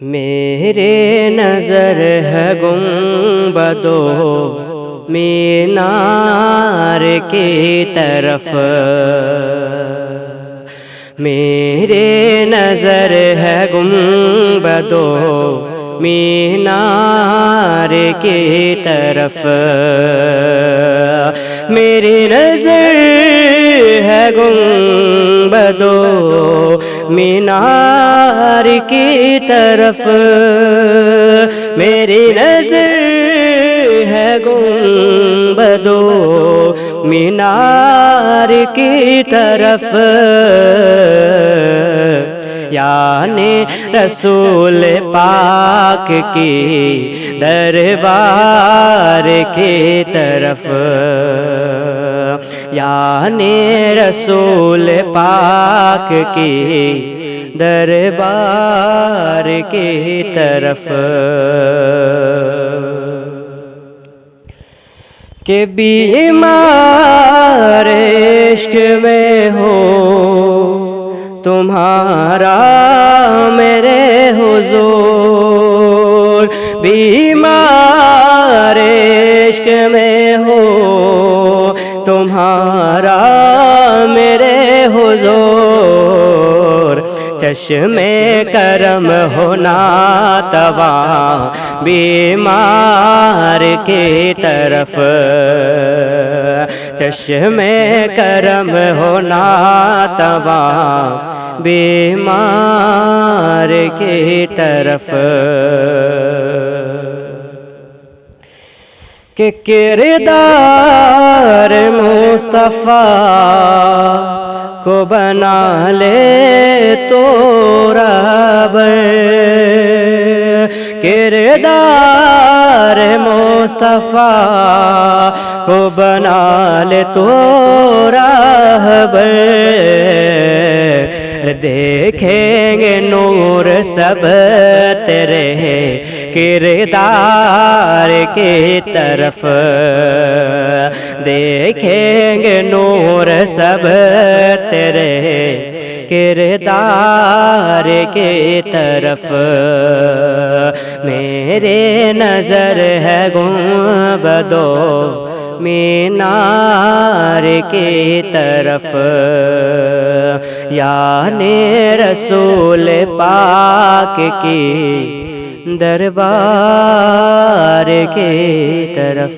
میرے نظر ہے گنبد و مینار کی طرف، میرے نظر ہے گنبد و مینار کی طرف، میری نظر ہے گنبد و مینار کی طرف، میری نظر ہے گنبد و مینار کی طرف، یعنی رسول پاک کی دربار کی طرف، یعنی رسول پاک کی دربار کی طرف، کہ بیمار عشق میں ہو تمہارا میرے حضور، بیمار عشق میں ہو تمہارا میرے حضور، چشم کرم ہونا تواں بیمار کی طرف، چشم کرم ہونا تواں بیمار کی طرف، کہ کردار مصطفیٰ کو بنا لے تو رب، کردار مصطفیٰ کو بنا لے تو رب، دیکھیں گے نور سب تیرے کردار کی طرف، دیکھیں گے نور سب تیرے کردار کی طرف، میرے نظر ہے گنبد و مینار کی طرف، یعنی رسول پاک کی دربار کی طرف۔